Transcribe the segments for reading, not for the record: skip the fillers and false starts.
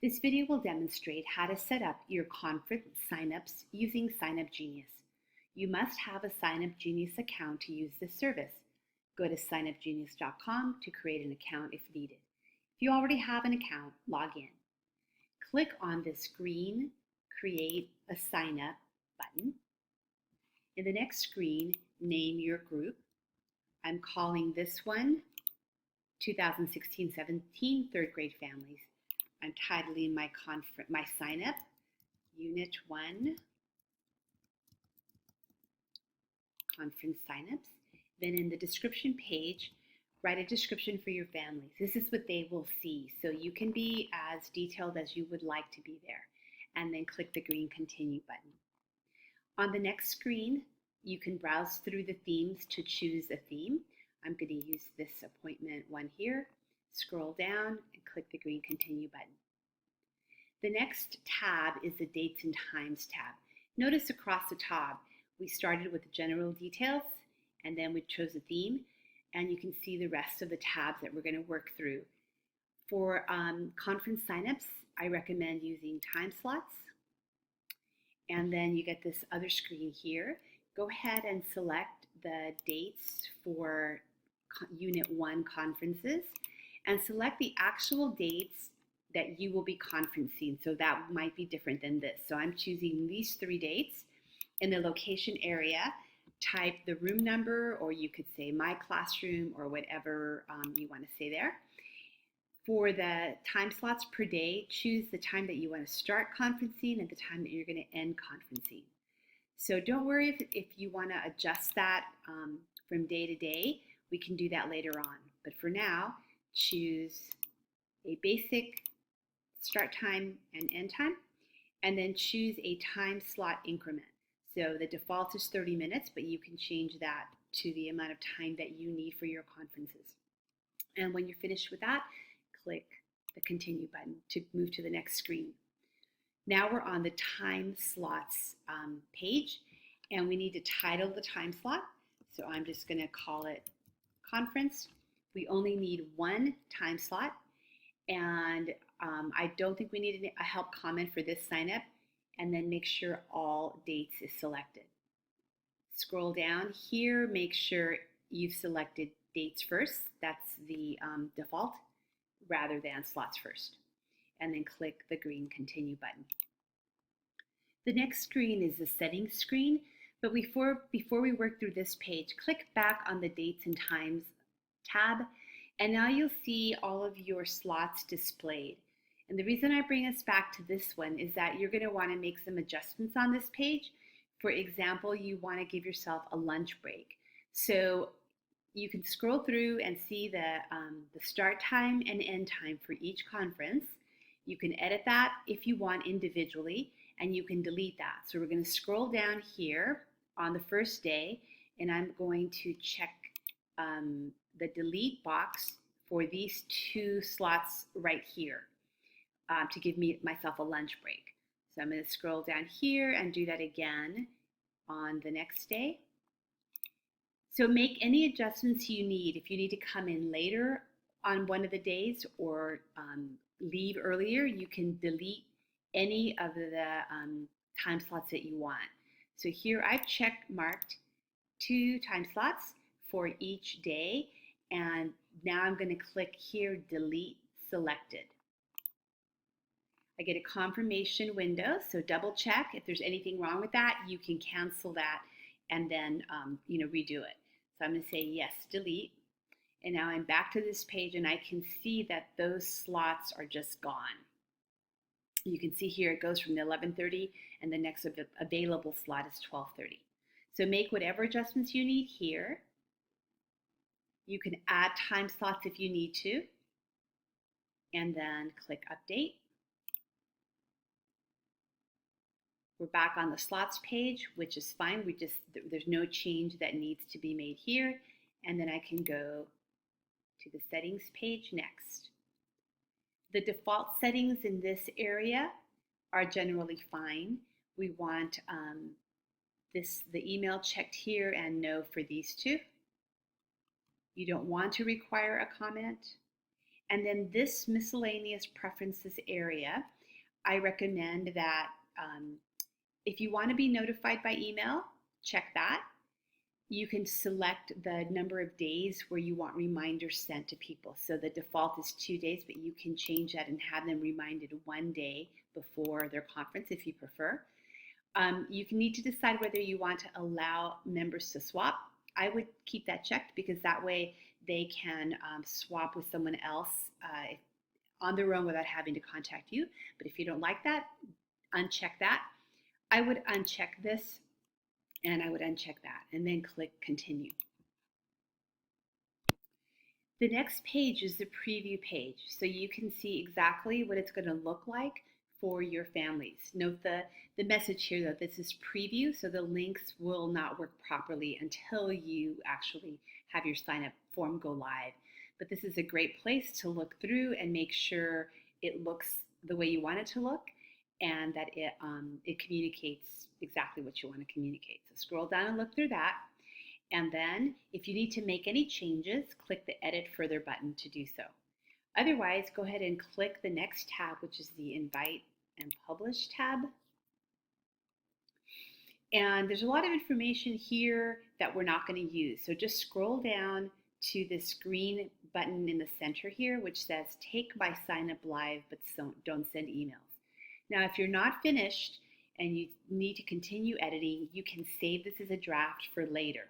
This video will demonstrate how to set up your conference signups using Signup Genius. You must have a Signup Genius account to use this service. Go to signupgenius.com to create an account if needed. If you already have an account, log in. Click on this green Create a Sign Up button. In the next screen, name your group. I'm calling this one 2016-17 third grade families. I'm titling my sign up Unit 1 Conference Signups. Then in the description page, write a description for your families. This is what they will see, so you can be as detailed as you would like to be there. And then click the green Continue button. On the next screen, you can browse through the themes to choose a theme. I'm going to use this appointment one here. Scroll down and click the green Continue button. The next tab is the Dates and Times tab. Notice across the top, we started with the general details, and then we chose a theme, and you can see the rest of the tabs that we're going to work through. For conference signups, I recommend using time slots, and then you get this other screen here. Go ahead and select the dates for Unit 1 conferences, and select the actual dates that you will be conferencing. So that might be different than this. So I'm choosing these 3 dates. In the location area, type the room number, or you could say my classroom, or whatever you want to say there. For the time slots per day, choose the time that you want to start conferencing and the time that you're going to end conferencing. So don't worry if you want to adjust that from day to day. We can do that later on. But for now, choose a basic start time and end time, and then choose a time slot increment. So the default is 30 minutes, but you can change that to the amount of time that you need for your conferences. And when you're finished with that, click the Continue button to move to the next screen. Now we're on the time slots page, and we need to title the time slot. So I'm just going to call it Conference. We only need 1 time slot, and I don't think we need a help comment for this sign up. And then make sure all dates is selected. Scroll down here, make sure you've selected dates first. That's the default, rather than slots first. And then click the green Continue button. The next screen is the settings screen, but before we work through this page, click back on the Dates and Times tab, and now you'll see all of your slots displayed. And the reason I bring us back to this one is that you're going to want to make some adjustments on this page. For example, you want to give yourself a lunch break. So you can scroll through and see the start time and end time for each conference. You can edit that if you want individually, and you can delete that. So we're going to scroll down here on the first day, and I'm going to check the delete box for these 2 slots right here. To give myself a lunch break. So I'm going to scroll down here and do that again on the next day. So make any adjustments you need. If you need to come in later on one of the days or leave earlier, you can delete any of the time slots that you want. So here I've check marked 2 time slots for each day, and now I'm going to click here, delete selected. I get a confirmation window, so double check. If there's anything wrong with that, you can cancel that and then redo it. So I'm going to say yes, delete. And now I'm back to this page, and I can see that those slots are just gone. You can see here it goes from the 11:30, and the next available slot is 12:30. So make whatever adjustments you need here. You can add time slots if you need to, and then click Update. We're back on the slots page, which is fine. There's no change that needs to be made here. And then I can go to the settings page next. The default settings in this area are generally fine. We want the email checked here and no for these 2. You don't want to require a comment. And then this miscellaneous preferences area, I recommend that if you want to be notified by email, check that. You can select the number of days where you want reminders sent to people. So the default is 2 days, but you can change that and have them reminded 1 day before their conference if you prefer. You can need to decide whether you want to allow members to swap. I would keep that checked because that way they can swap with someone else on their own without having to contact you. But if you don't like that, uncheck that. I would uncheck this and I would uncheck that and then click continue. The next page is the preview page, so you can see exactly what it's going to look like for your families. Note the message here that this is preview, so the links will not work properly until you actually have your sign up form go live. But this is a great place to look through and make sure it looks the way you want it to look and that it communicates exactly what you want to communicate. So scroll down and look through that. And then if you need to make any changes, click the Edit Further button to do so. Otherwise, go ahead and click the next tab, which is the Invite and Publish tab. And there's a lot of information here that we're not going to use. So just scroll down to this green button in the center here, which says Take my sign up live, but don't send emails. Now, if you're not finished and you need to continue editing, you can save this as a draft for later.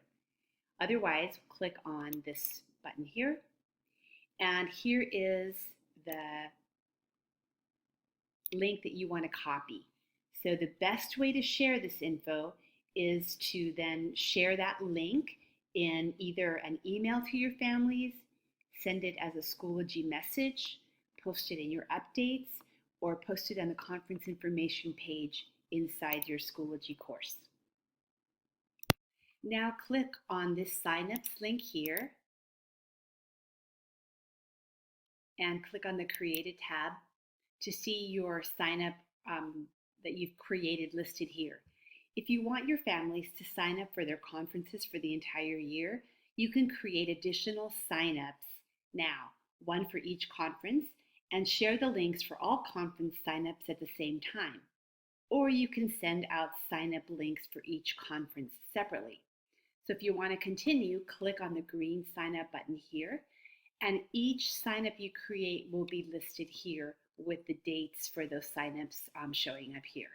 Otherwise, click on this button here. And here is the link that you want to copy. So the best way to share this info is to then share that link in either an email to your families, send it as a Schoology message, post it in your updates, or post it on the conference information page inside your Schoology course. Now click on this signups link here and click on the Created tab to see your sign up that you've created listed here. If you want your families to sign up for their conferences for the entire year, you can create additional signups now, one for each conference, and share the links for all conference signups at the same time. Or you can send out sign up links for each conference separately. So if you want to continue, click on the green sign up button here, and each sign up you create will be listed here with the dates for those signups showing up here.